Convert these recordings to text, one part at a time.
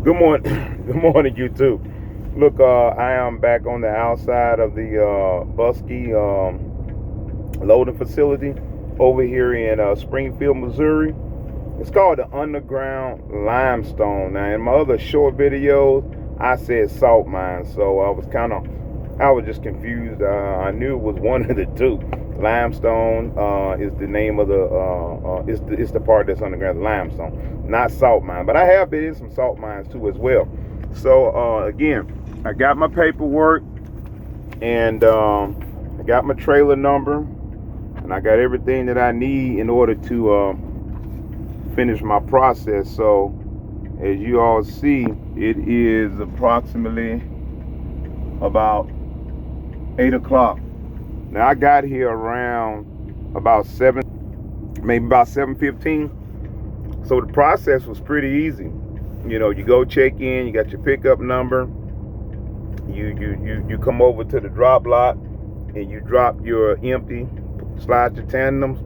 Good morning, good morning, YouTube. Look, I am back on the outside of the Busky loading facility over here in Springfield, Missouri. It's called the Underground Limestone. Now, in my other short videos, I said salt mine, so I was just confused. I knew it was one of the two. Limestone is the name of it's the part that's underground, limestone, not salt mine. But I have been in some salt mines too as well. So again, I got my paperwork and I got my trailer number and I got everything that I need in order to finish my process. So as you all see, it is approximately about 8 o'clock. Now I got here around about 7:15. So the process was pretty easy. You know, you go check in, you got your pickup number, you come over to the drop lot and you drop your empty, slide your tandems,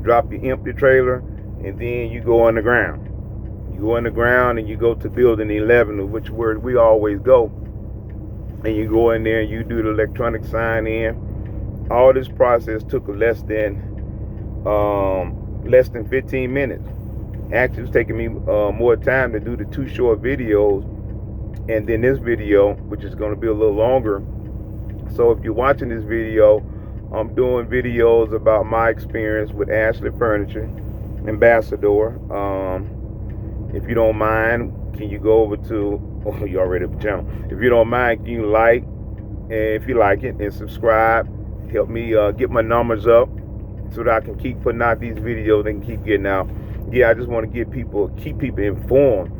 drop your empty trailer, and then you go underground. You go underground and you go to building 11, which where we always go. And you go in there and you do the electronic sign in. All this process took less than 15 minutes. Actually, it's taking me more time to do the two short videos and then this video, which is going to be a little longer. So if you're watching this video, I'm doing videos about my experience with Ashley Furniture, Ambassador. If you don't mind, can you go over to, oh, you already have the channel. If you don't mind, can you like, and if you like it, and subscribe. Help me get my numbers up so that I can keep putting out these videos and keep getting out. Yeah, I just want to keep people informed.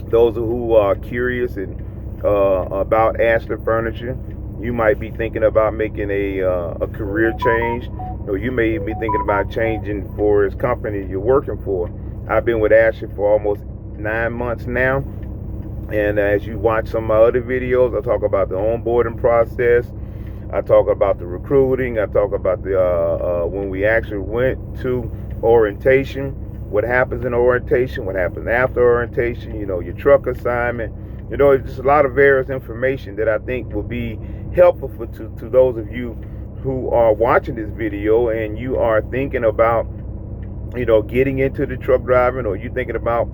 Those who are curious and about Ashley Furniture, you might be thinking about making a career change, or you may be thinking about changing for his company you're working for. I've been with Ashley for almost 9 months now, and as you watch some of my other videos, I talk about the onboarding process. I talk about the recruiting. I talk about the when we actually went to orientation, what happens in orientation, what happens after orientation, you know, your truck assignment. You know, it's just a lot of various information that I think will be helpful to those of you who are watching this video and you are thinking about, you know, getting into the truck driving, or you thinking about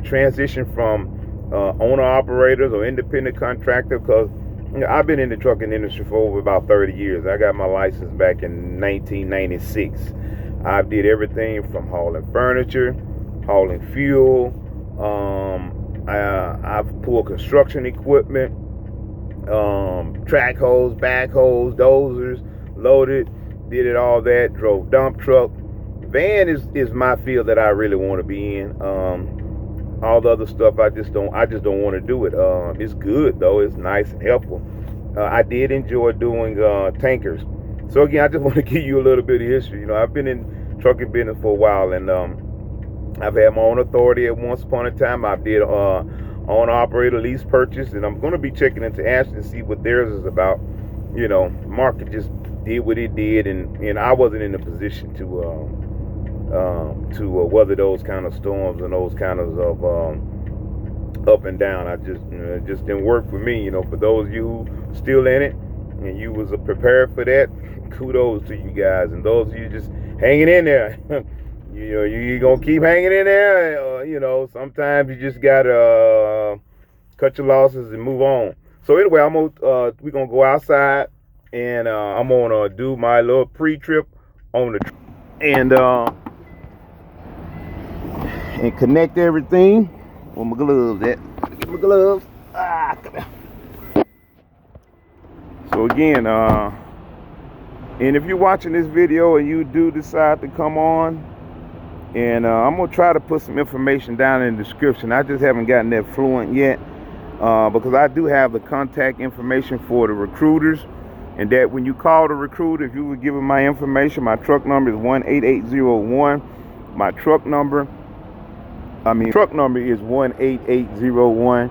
transition from owner operators or independent contractor, because you know, I've been in the trucking industry for over about 30 years. I got my license back in 1996. I did everything from hauling furniture, hauling fuel. I've pulled construction equipment, track hoes, backhoes, dozers, loaded, did it all that, drove dump truck. Van is my field that I really want to be in. All the other stuff I just don't want to do it. It's good though. It's nice and helpful. I did enjoy doing tankers. So again, I just want to give you a little bit of history. You know, I've been in trucking business for a while, and I've had my own authority at once upon a time. I did own operator lease purchase, and I'm going to be checking into Ashley to see what theirs is about. You know, market just did what it did, and I wasn't in a position to weather those kind of storms and those kind of up and down. I just, you know, it just didn't work for me. You know, for those of you who still in it and you was prepared for that, kudos to you guys. And those of you just hanging in there, you know, you're gonna keep hanging in there. You know, sometimes you just gotta cut your losses and move on. So anyway, we're gonna go outside and I'm gonna do my little pre-trip on the and connect everything. Where my gloves at? Get my gloves. Come here. So again, and if you're watching this video and you do decide to come on, and I'm gonna try to put some information down in the description. I just haven't gotten that fluent yet, because I do have the contact information for the recruiters, and that when you call the recruiter, if you would give them my information, my truck number is 18801. My truck number is 18801,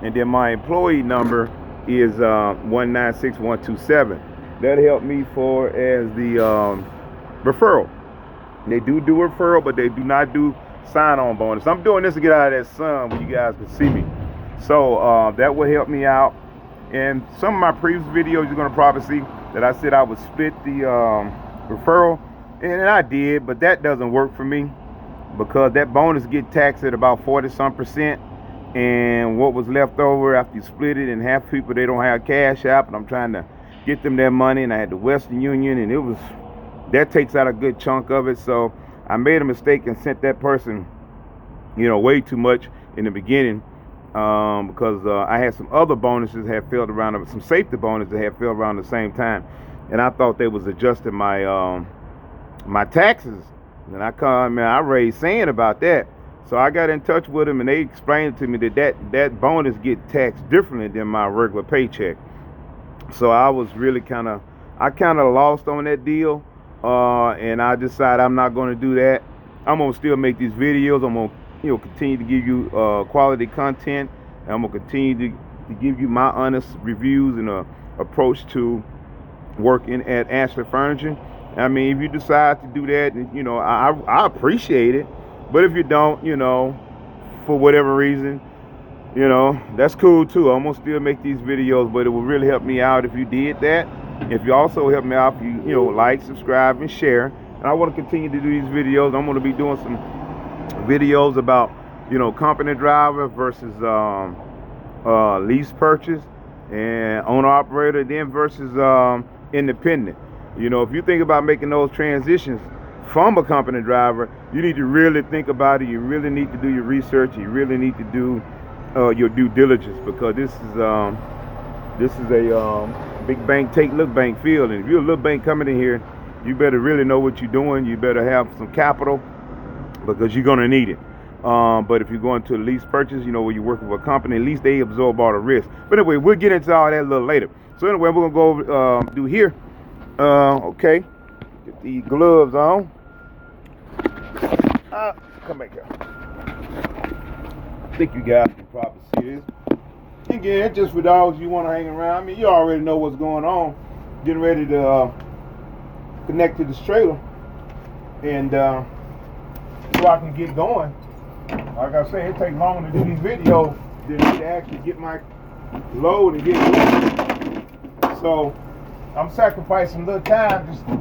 and then my employee number is 196127. That helped me as the referral. They do referral, but they do not do sign-on bonus. I'm doing this to get out of that sun where you guys can see me. So that will help me out. And some of my previous videos you're gonna probably see that I said I would split the referral, and I did, but that doesn't work for me because that bonus get taxed at about 40-some%, and what was left over after you split it, and half people they don't have Cash App, and I'm trying to get them their money, and I had the Western Union, and that takes out a good chunk of it. So I made a mistake and sent that person, way too much in the beginning. Because I had some other bonuses that had filled around, some safety bonuses that had filled around the same time, and I thought they was adjusting my my taxes. And I raised sand about that. So I got in touch with them, and they explained to me that bonus get taxed differently than my regular paycheck. So I was really kind of lost on that deal, and I decided I'm not going to do that. I'm gonna still make these videos. I'm gonna continue to give you quality content, and I'm gonna continue to give you my honest reviews and approach to working at Ashley Furniture. I mean, if you decide to do that, I appreciate it. But if you don't, for whatever reason, that's cool too. I'm gonna still make these videos, but it will really help me out if you did that. If you also help me out, if you like, subscribe, and share. And I want to continue to do these videos. I'm gonna be doing some videos about company driver versus lease purchase and owner operator, then versus independent. If you think about making those transitions from a company driver, you need to really think about it. You really need to do your research. You really need to do your due diligence, because this is a big bank take little bank field, and if you're a little bank coming in here, you better really know what you're doing. You better have some capital, because you're gonna need it. But if you're going to a lease purchase, where you're working with a company, at least they absorb all the risk. But anyway, we'll get into all that a little later. So anyway, we're gonna go do here. Okay, get the gloves on. Come back here. I think you guys can probably see this. Again, just for dogs you want to hang around. I mean, you already know what's going on. Getting ready to connect to this trailer, and so I can get going. Like I say, it takes longer to do these videos than to actually get my load and get going. So I'm sacrificing a little time just to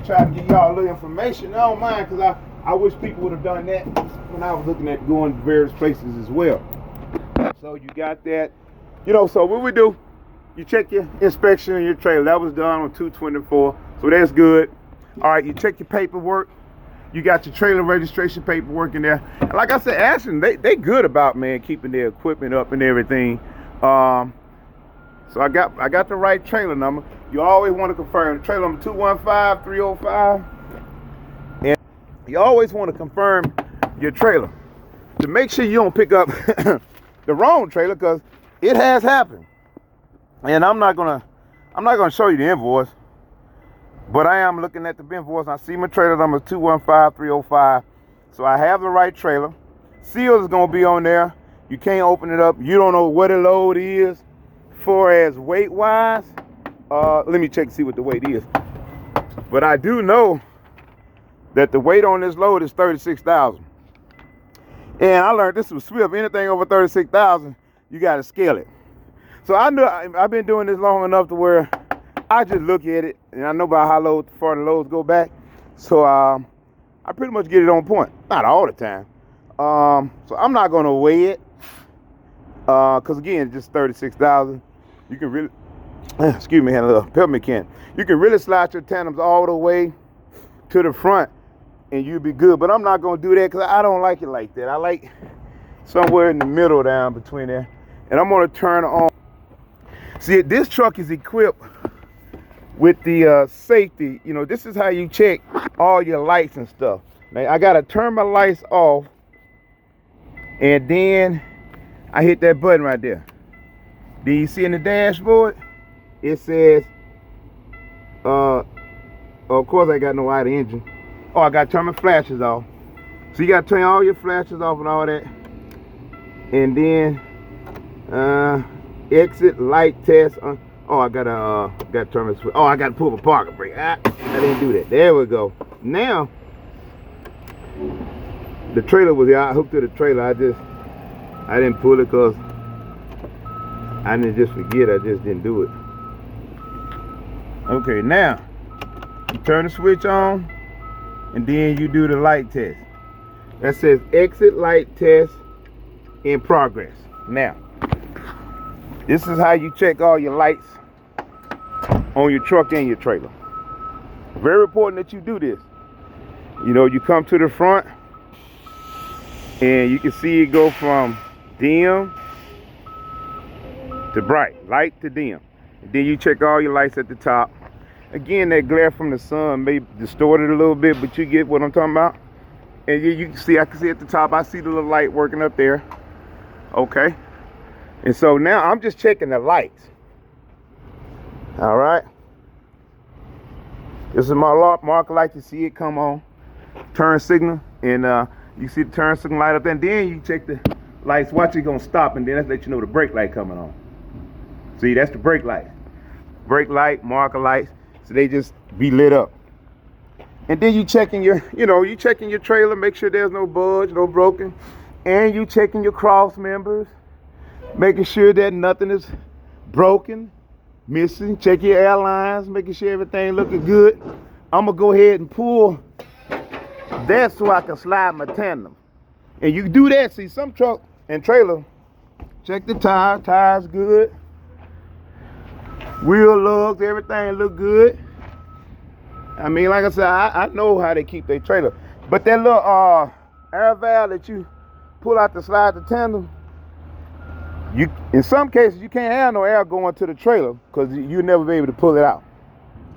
try to get y'all a little information. I don't mind, because I wish people would have done that when I was looking at going to various places as well. So you got that. So what we do, you check your inspection on your trailer. That was done on 2/24, so that's good. All right, you check your paperwork. You got your trailer registration paperwork in there. And like I said, Ashton, they good about, man, keeping their equipment up and everything. So I got the right trailer number. You always want to confirm trailer number 215305. And you always want to confirm your trailer to make sure you don't pick up the wrong trailer, because it has happened. And I'm not gonna show you the invoice, but I am looking at the invoice, and I see my trailer number 215305. So I have the right trailer. Seal is gonna be on there. You can't open it up. You don't know what the load is. For as weight wise, let me check and see what the weight is. But I do know that the weight on this load is 36,000. And I learned this was Swift. Anything over 36,000, you got to scale it. So I know I've been doing this long enough to where I just look at it, and I know about how far the loads go back. So I pretty much get it on point. Not all the time. So I'm not going to weigh it, because again, it's just 36,000. You can really, excuse me, had a little peppermint can. You can really slide your tandems all the way to the front, and you'll be good. But I'm not going to do that, because I don't like it like that. I like somewhere in the middle down between there. And I'm going to turn on. See, this truck is equipped with the safety. This is how you check all your lights and stuff. Now, I got to turn my lights off, and then I hit that button right there. Do you see in the dashboard? It says, of course I got no idle engine. Oh, I got to turn my flashes off. So you got to turn all your flashes off and all that. And then exit light test. Oh, I got to turn my switch. Oh, I got to pull the parking brake. I didn't do that. There we go. Now The trailer was there. I hooked to the trailer. I didn't pull it because I didn't just forget. I just didn't do it. Okay, now you turn the switch on and then you do the light test. That says exit light test in progress. Now, this is how you check all your lights on your truck and your trailer. Very important that you do this. You know, you come to the front and you can see it go from dim to bright, light to dim. And then you check all your lights at the top. Again, that glare from the sun may distort it a little bit, but you get what I'm talking about. And you can see, I can see at the top, I see the little light working up there. Okay. And so now I'm just checking the lights. All right. This is my marker light. You see it come on. Turn signal. And you see the turn signal light up there. And then you check the lights. Watch it gonna stop. And then that's let you know the brake light coming on. See, that's the brake light. Brake light, marker lights. So they just be lit up. And then you checking your, you checking your trailer, make sure there's no budge, no broken. And you checking your cross members, making sure that nothing is broken, missing. Check your airlines, making sure everything looking good. I'm gonna go ahead and pull that so I can slide my tandem. And you do that, see, some truck and trailer, check the tires good. Wheel lugs, everything look good. I mean, like I said, I know how they keep their trailer. But that little air valve that you pull out to slide the tandem, in some cases, you can't have no air going to the trailer because you'll never be able to pull it out.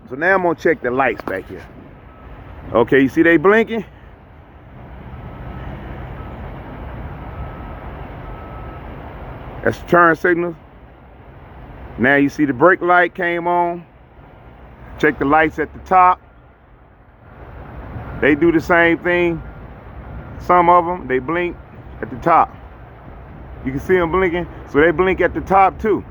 So now I'm gonna check the lights back here. Okay, you see they blinking? That's the turn signal. Now you see the brake light came on. Check the lights at the top. They do the same thing. Some of them, they blink at the top. You can see them blinking, so they blink at the top too.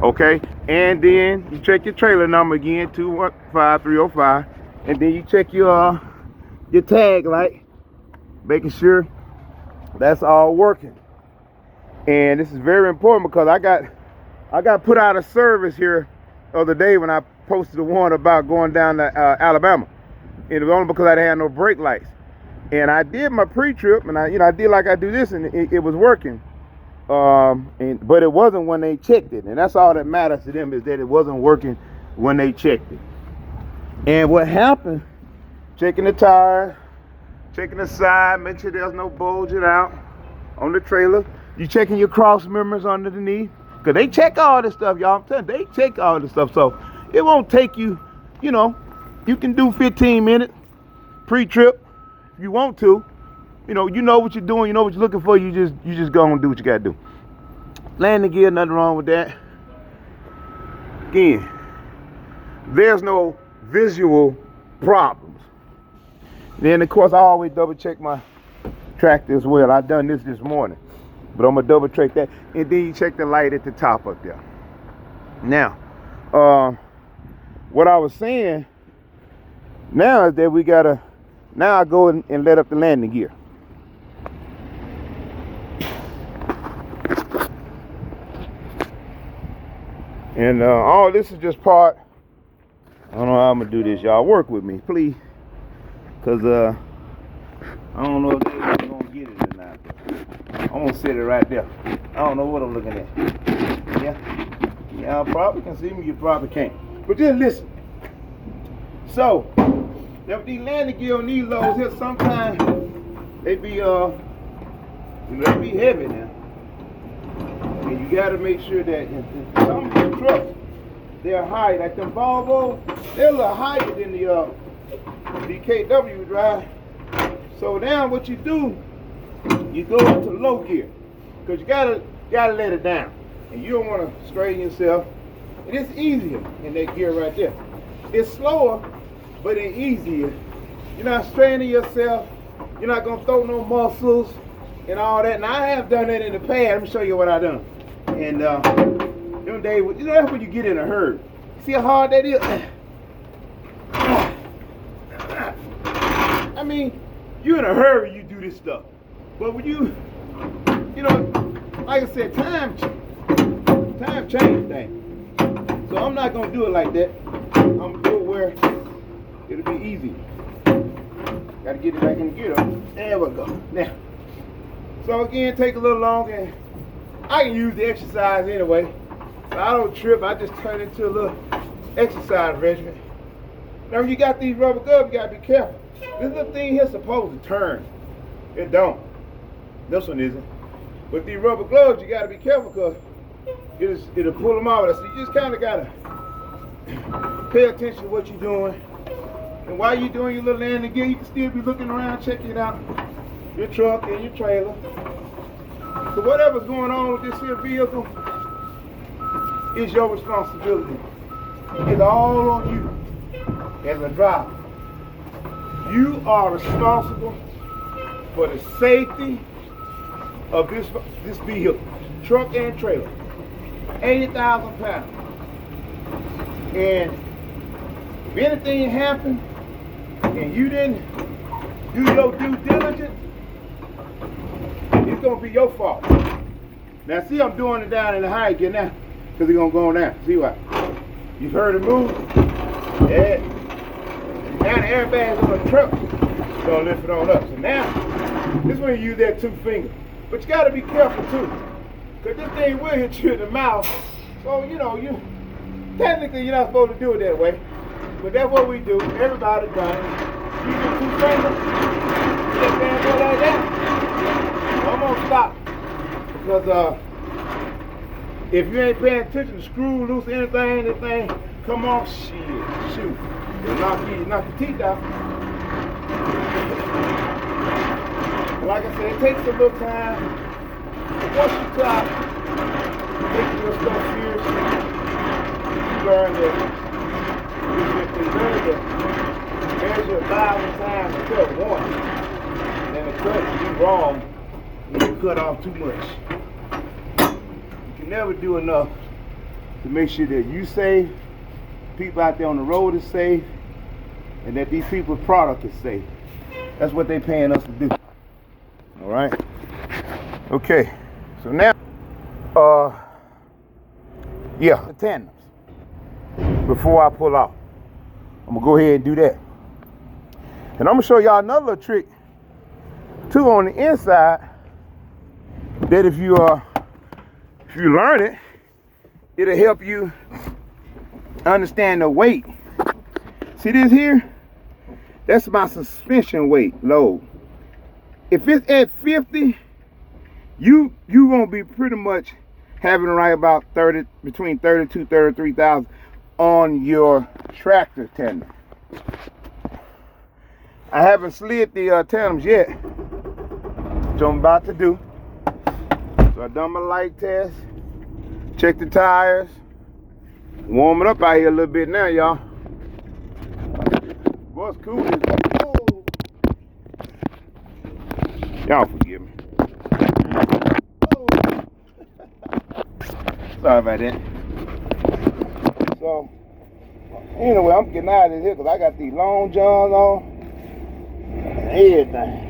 Okay, and then you check your trailer number again, 215305, and then you check your tag light, making sure that's all working. And this is very important because I got put out of service here the other day when I posted the one about going down to Alabama. And it was only because I didn't have no brake lights. And I did my pre-trip, and I did like I do this, and it was working. But it wasn't when they checked it, and that's all that matters to them, is that it wasn't working when they checked it. And what happened? Checking the tires, checking the side, make sure there's no bulging out on the trailer. You checking your cross members underneath, because they check all this stuff, y'all. I'm telling you, they check all this stuff, so it won't take you. You can do 15 minutes pre-trip if you want to. You know what you're doing, you know what you're looking for. You just go and do what you gotta do. Landing gear, nothing wrong with that. Again, there's no visual problems. Then of course I always double check my tractor as well. I done this morning, but I'm gonna double check that. And then you check the light at the top up there. Now, what I was saying now is that now I go and let up the landing gear. And all this is just part. I don't know how I'm gonna do this, y'all. Work with me, please, cause I don't know if they're gonna get it or not. I'm gonna set it right there. I don't know what I'm looking at. Yeah, I probably can see me. You probably can't. But just listen. So, now with these landing gear on these loads here, sometimes they be heavy now. And you gotta make sure that in some of the trucks, they're high. Like them Volvo, they're a little higher than the KW drive. So now what you do, you go into low gear, because you gotta let it down. And you don't want to straighten yourself. And it's easier in that gear right there. It's slower, but it's easier. You're not straining yourself. You're not gonna throw no muscles and all that. And I have done that in the past. Let me show you what I done. And them days, that's when you get in a hurry. See how hard that is? I mean, you're in a hurry. do this stuff. But when you know, like I said, time changes things. So I'm not gonna do it like that. I'm gonna do it where it'll be easy. Gotta get it back in the gear though. There we go. Now, so again, take a little longer. I can use the exercise anyway. So I don't trip, I just turn it into a little exercise regimen. Now when you got these rubber gloves, you gotta be careful. This little thing here is supposed to turn. It don't. This one isn't. With these rubber gloves, you gotta be careful because it'll pull them out. So you just kinda gotta pay attention to what you're doing. And while you're doing your little landing gear, you can still be looking around, checking out your truck and your trailer. So whatever's going on with this here vehicle is your responsibility. It's all on you as a driver. You are responsible for the safety of this vehicle, truck and trailer. 80,000 pounds. And if anything happened and you didn't do your due diligence, it's gonna be your fault. Now see, I'm doing it down in the high gear now, because it's gonna go on down. See what? You've heard it move? Yeah. Now the airbag's on the truck. It's gonna lift it on up. So now, this is when you use that 2 fingers. But you gotta be careful too. Because this thing will hit you in the mouth. So, you know, technically you're not supposed to do it that way. But that's what we do. Everybody done it. You do 2 fingers, that bad boy like that. I'm gonna stop. Because if you ain't paying attention to screw loose anything, this thing come off, shoot. It'll knock your teeth out. Like I said, it takes a little time. Once you stop taking your stuff seriously, you learn that there's your 1,000 times to cut once. And the cut can be wrong when you cut off too much. You can never do enough to make sure that you safe, people out there on the road is safe, and that these people's product is safe. That's what they're paying us to do. All right. Okay. So now, the tandems. Before I pull out, I'm gonna go ahead and do that. And I'm gonna show y'all another little trick too on the inside. That if you learn it, it'll help you understand the weight. See this here? That's my suspension weight load. If it's at 50, you gonna be pretty much having right about between 32, 33,000 on your tractor tandem. I haven't slid the tandems yet, which I'm about to do. So I done my light test, checked the tires, warming up out here a little bit now, y'all. Boy, it's cool. Oh. Y'all forgive me. Oh. Sorry about that. So, anyway, I'm getting out of here because I got these long johns on. Everything.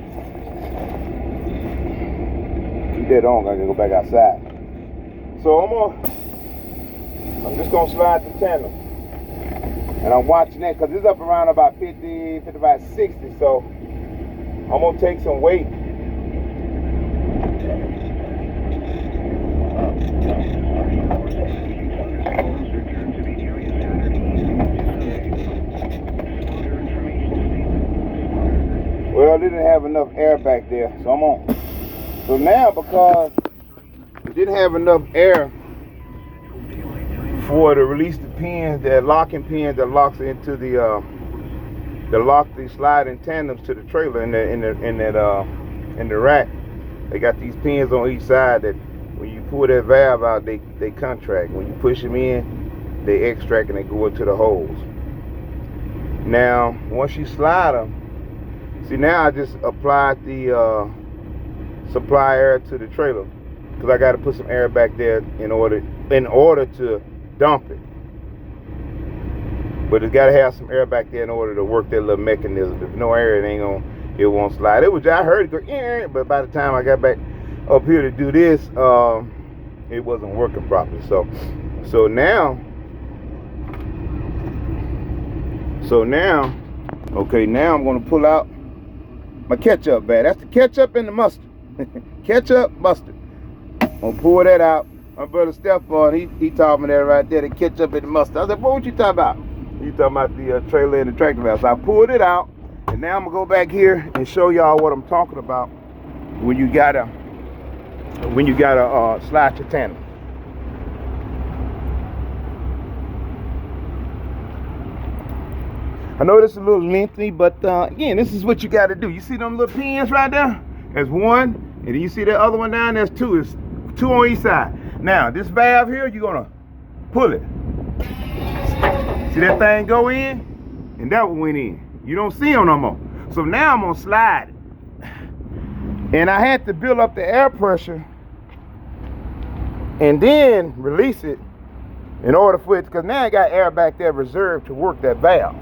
Keep that on, I gotta go back outside. So I'm just gonna slide the tandem. And I'm watching that because it's up around about 50, 55, 60. So I'm gonna take some weight. Well, it didn't have enough air back there, so I'm on. So now, because it didn't have enough air for to release the pins, that locking pins that locks into the lock the sliding tandems to the trailer in the rack. They got these pins on each side that when you pull that valve out, they contract. When you push them in, they extract and they go into the holes. Now, once you slide them, see, now I just applied the supply air to the trailer because I got to put some air back there in order to dump it. But it's got to have some air back there in order to work that little mechanism. If no air, it it won't slide. I heard it go, but by the time I got back up here to do this, it wasn't working properly. So now, okay, now I'm gonna pull out my ketchup bag. That's the ketchup and the mustard. Ketchup, mustard. I'm gonna pull that out. My brother Stephon, he taught me that right there, the ketchup and the mustard. I said, what you talking about? You talking about the trailer and the tractor valve. So I pulled it out, and now I'm gonna go back here and show y'all what I'm talking about when you gotta slide your tandem. I know this is a little lengthy, but again, this is what you gotta do. You see them little pins right there? There's one, and then you see that other one down, there's two. It's two on each side. Now, this valve here, you're gonna pull it. See that thing go in? And that one went in. You don't see them no more. So now I'm gonna slide it. And I had to build up the air pressure and then release it in order for it, because now I got air back there reserved to work that valve.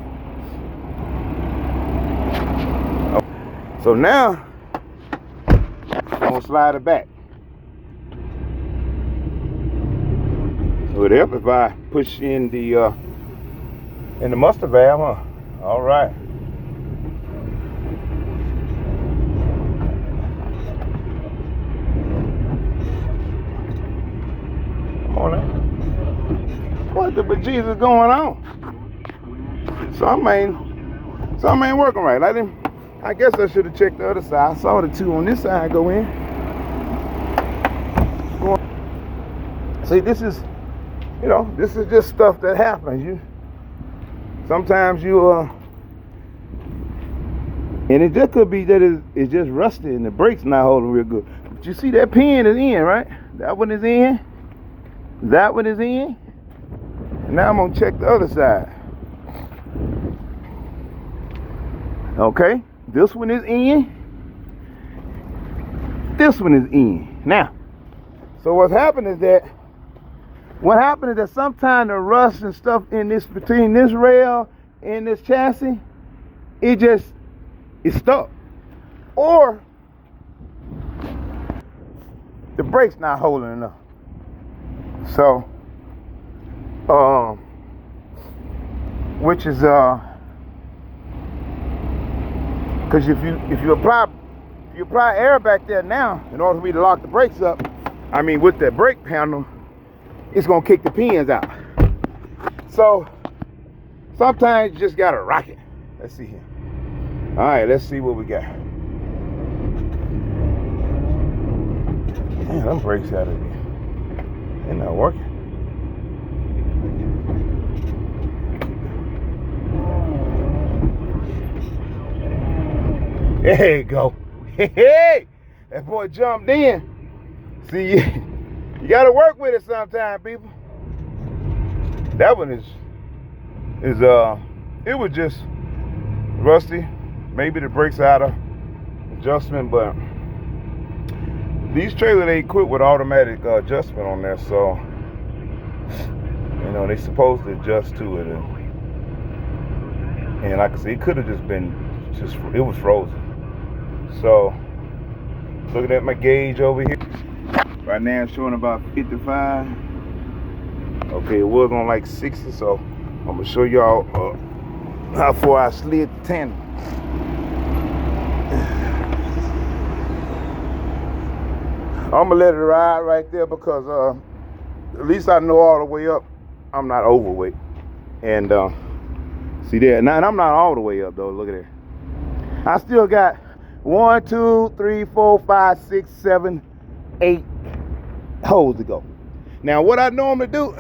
So now, I'm gonna slide it back. It would help if I push in the mustard valve, huh? All right. Come on now. What the bejesus going on? Something ain't working right. I guess I should have checked the other side. I saw the two on this side go in. See, this is just stuff that happens. Sometimes and it just could be that it's just rusty and the brakes not holding real good. But you see that pin is in, right? That one is in. That one is in. And now I'm gonna check the other side. Okay, this one is in. This one is in. Now, so what happened is that sometimes the rust and stuff between this rail and this chassis, it's stuck. Or the brake's not holding enough. So, which is because if you apply air back there now, in order for me to lock the brakes up, with that brake panel, it's gonna kick the pins out. So sometimes you just gotta rock it. Let's see here. All right, let's see what we got. Man, them brakes out of here. They're not working. There you go. Hey, that boy jumped in. See, you gotta work with it sometime, people. That one it was just rusty. Maybe the brakes out of adjustment, but these trailers, they equipped with automatic adjustment on there, so they supposed to adjust to it, and like I said, it could have just been it was frozen. So looking at my gauge over here, right now it's showing about 55. Okay, it was on like 60, so I'm gonna show y'all how far I slid the tandem. I'm gonna let it ride right there because at least I know all the way up I'm not overweight. And see there, now I'm not all the way up though. Look at that. I still got 1, 2, 3, 4, 5, 6, 7, 8 holes to go. Now what I normally do,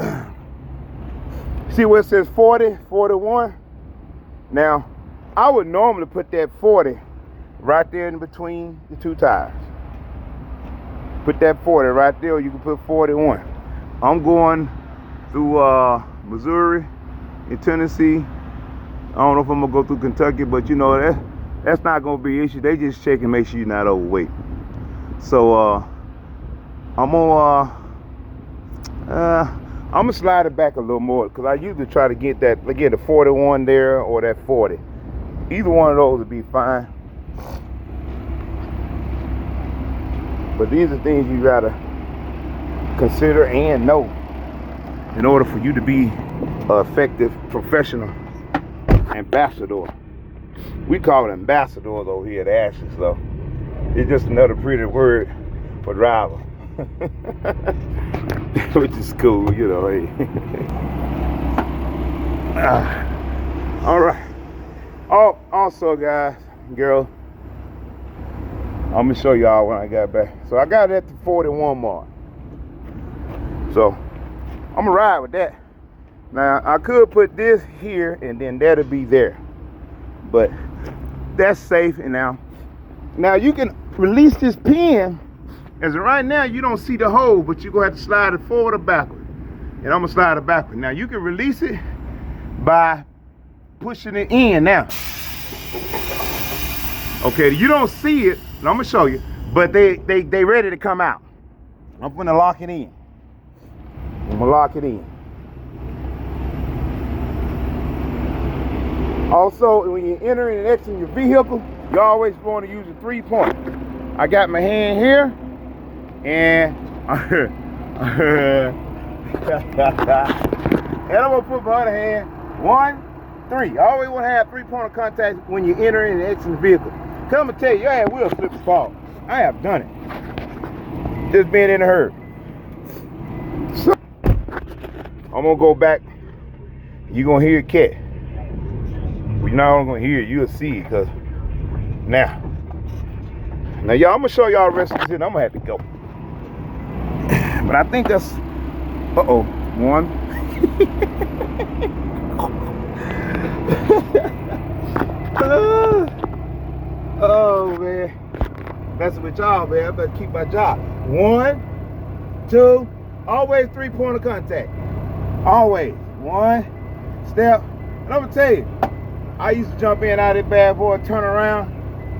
see where it says 40, 41? Now I would normally put that 40 right there in between the two tires. Put that 40 right there, or you can put 41. I'm going through Missouri and Tennessee. I don't know if I'm gonna go through Kentucky, but that's not gonna be an issue. They just check and make sure you're not overweight. So I'm gonna slide it back a little more, because I usually try to get the 41 there or that 40. Either one of those would be fine. But these are things you gotta consider and know in order for you to be an effective professional ambassador. We call it ambassadors over here at Ashes, though. It's just another pretty word for driver. Which is cool, you know. Hey. All right. Oh, also, guys, girl, I'm gonna show y'all when I got back. So I got it at the 41 mark. So I'm gonna ride with that. Now I could put this here and then that'll be there, but that's safe. And now you can release this pin. As of right now, you don't see the hole, but you're gonna have to slide it forward or backward. And I'm gonna slide it backward. Now you can release it by pushing it in now. Okay, you don't see it, and I'm gonna show you, but they ready to come out. I'm gonna lock it in. I'm gonna lock it in. Also, when you're entering and exiting your vehicle, you always want to use a 3-point. I got my hand here, and and I'm gonna put my other hand 1, 3. I always want to have 3-point of contact when you're entering and exiting the vehicle. Cause I'm gonna tell you, your ass will slip and fall. I have done it. Just being in a hurry. So I'm gonna go back. You're gonna hear a cat. You're not gonna hear it, you'll see it. Cause now y'all, I'm gonna show y'all the rest of this, and I'm gonna have to go. But I think that's one. Oh man, that's with y'all, man. I better keep my job. 1, 2, always 3-point of contact. Always 1 step. And I'm gonna tell you, I used to jump in out of that bad boy, turn around.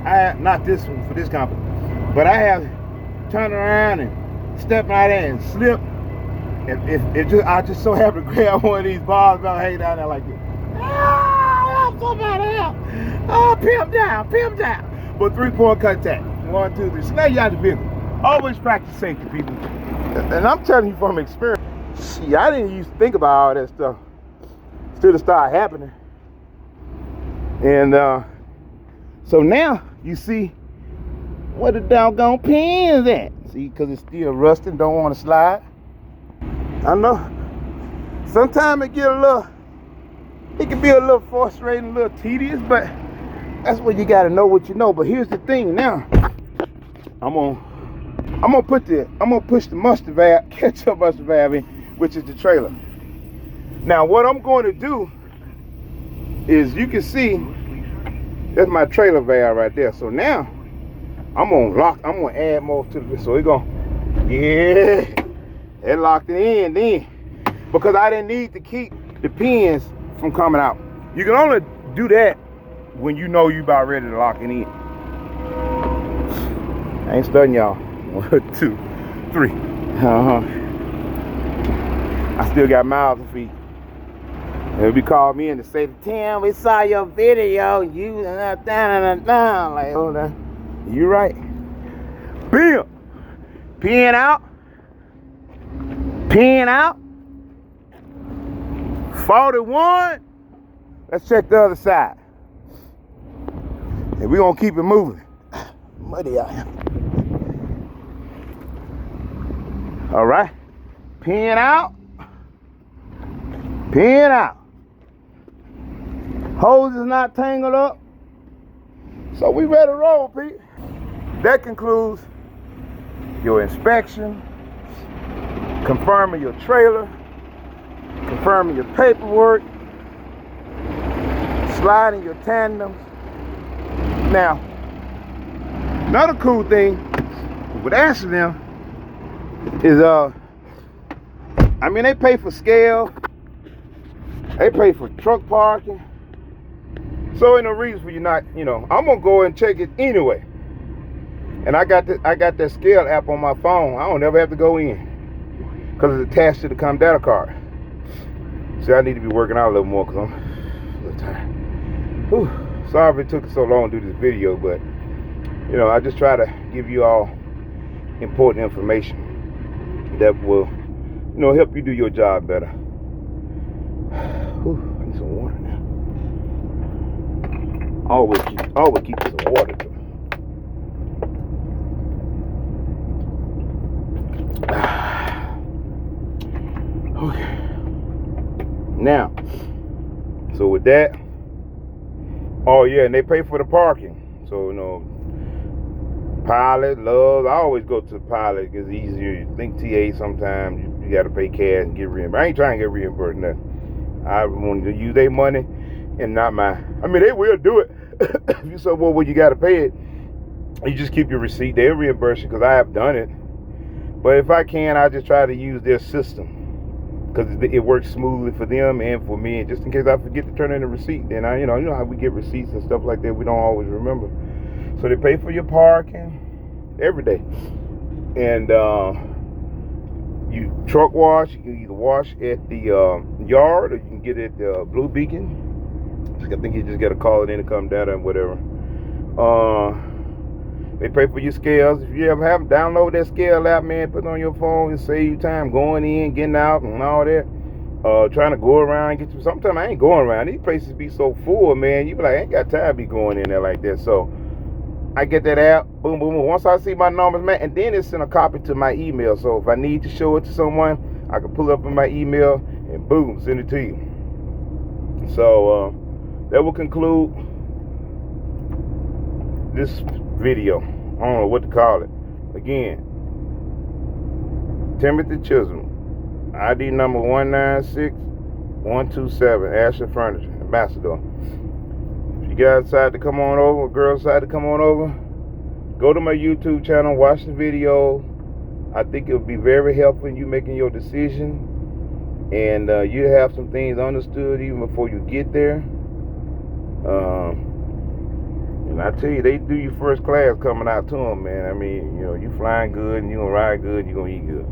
I have, not this one for this company, but I have turned around and stepped out there and slipped. I just so happen to grab one of these bars about hang down there like this. Ah, somebody help! Oh, pimp down. But 3-point contact. 1, 2, 3. So now you out the vehicle. Always practice safety, people. And I'm telling you from experience. See, I didn't used to think about all that stuff until it started happening. And so now you see where the doggone pin's at. See, because it's still rusting, don't want to slide. I know. Sometimes it can be a little frustrating, a little tedious, but that's where you gotta know what you know. But here's the thing now. I'm gonna push the mustard valve, ketchup mustard valve in, which is the trailer. Now what I'm going to do is, you can see that's my trailer valve right there. So now I'm gonna add more to this. So it locked it in then, because I didn't need to keep the pins from coming out. You can only do that when you know you about ready to lock it in. I ain't studying y'all. 1, 2, 3. I still got mouths to feed. They'll be calling me in to say, Tim, we saw your video. You like, hold on. You right. Bam. Pin out. 41. Let's check the other side. And we're gonna keep it moving. Muddy out here. All right. Pin out. Hose is not tangled up. So we ready to roll, Pete. That concludes your inspection, confirming your trailer, confirming your paperwork, sliding your tandems. Now, another cool thing with asking them is, I mean, they pay for scale, they pay for truck parking, so ain't no reason for you not, I'm gonna go and check it anyway. And I got that scale app on my phone. I don't ever have to go in, because it's attached to the COM data card. See, I need to be working out a little more, because I'm a little tired. Whew. Sorry if it took so long to do this video, but I just try to give you all important information that will, help you do your job better. Whew, I need some water now. Always keep some water too. Okay. Now, so with that, oh yeah, and they pay for the parking. So Pilot, Love. I always go to Pilot. It's easier. You think TA sometimes you got to pay cash and get reimbursed. I ain't trying to get reimbursed nothing. I want to use their money and not mine. I mean, they will do it. If you say, well, you got to pay it, you just keep your receipt. They'll reimburse you because I have done it. But if I can, I just try to use their system because it works smoothly for them and for me. And just in case I forget to turn in a receipt, then you know how we get receipts and stuff like that. We don't always remember. So they pay for your parking every day. And you truck wash. You can either wash at the yard or you can get it at the Blue Beacon. I think you just got to call it in to come down and whatever. They pay for your scales. If you ever have download that scale app, man, put it on your phone and save you time going in, getting out, and all that. Trying to go around and get you. Sometimes I ain't going around. These places be so full, man. You be like, I ain't got time to be going in there like that. So I get that app, boom, boom, boom. Once I see my numbers, man, and then it send a copy to my email. So if I need to show it to someone, I can pull up in my email and boom, send it to you. So that will conclude this video. I don't know what to call it. Again, Timothy Chisholm, ID number 196127, Asher Furniture, Ambassador. If you guys decide to come on over, or girls decide to come on over, go to my YouTube channel, watch the video. I think it'll be very helpful in you making your decision. And you have some things understood even before you get there. And I tell you, they do you first class coming out to them, man. I mean, you flying good and you gonna ride good and you gonna eat good.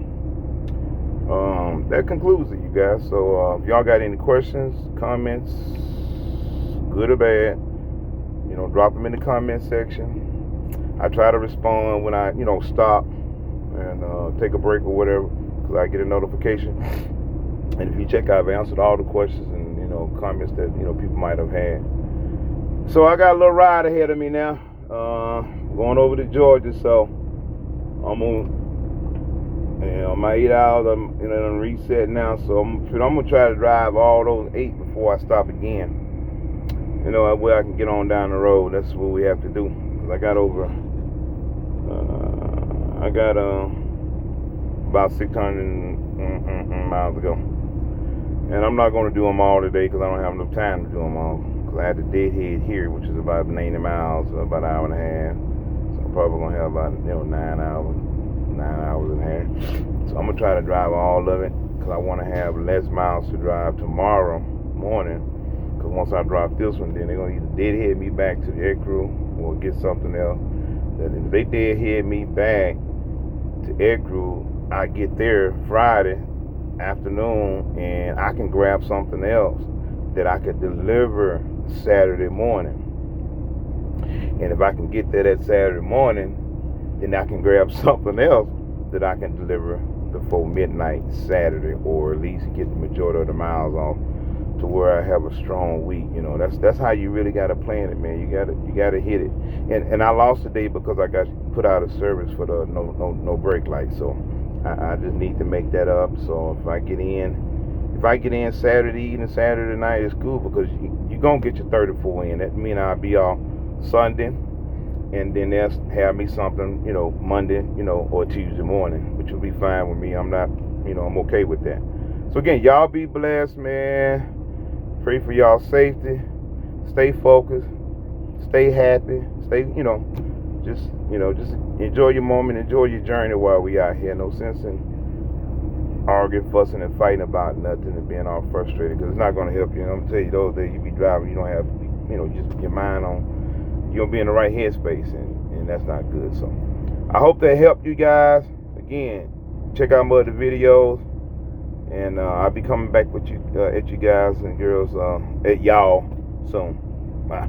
That concludes it, you guys. So if y'all got any questions, comments, good or bad, drop them in the comment section. I try to respond when I, stop and take a break or whatever, because I get a notification. And if you check, I've answered all the questions and comments that people might have had. So I got a little ride ahead of me now. Going over to Georgia, so I'm on. My 8 hours. I'm reset now, so I'm gonna try to drive all those 8 before I stop again. That way I can get on down the road. That's what we have to do. Cause I got about 600 miles to go. And I'm not going to do them all today because I don't have enough time to do them all. Because I had the deadhead here, which is about 90 miles, so about an hour and a half. So I'm probably going to have about 9 hours and a half. So I'm going to try to drive all of it because I want to have less miles to drive tomorrow morning. Because once I drop this one, then they're going to either deadhead me back to the air crew or get something else. That if they deadhead me back to air crew, I get there Friday afternoon and I can grab something else that I could deliver Saturday morning. And if I can get there that Saturday morning, then I can grab something else that I can deliver before midnight Saturday, or at least get the majority of the miles off to where I have a strong week. That's how you really gotta plan it, man. You gotta hit it. And I lost today because I got put out of service for the no brake light. So I just need to make that up. So if I get in Saturday evening, Saturday night, it's cool because you're going to get your 34 in. That means I'll be off Sunday, and then they'll have me something, Monday, or Tuesday morning, which will be fine with me. I'm not, I'm okay with that. So again, y'all be blessed, man. Pray for y'all safety. Stay focused. Stay happy. Stay, just enjoy your moment, enjoy your journey while we out here. No sense in arguing, fussing, and fighting about nothing and being all frustrated, because it's not going to help you. I'm going to tell you, those days you be driving, you don't have, just your mind on, you don't be in the right headspace, and that's not good. So I hope that helped you guys. Again, check out my other videos, and I'll be coming back with you, at you guys and girls, at y'all soon. Bye.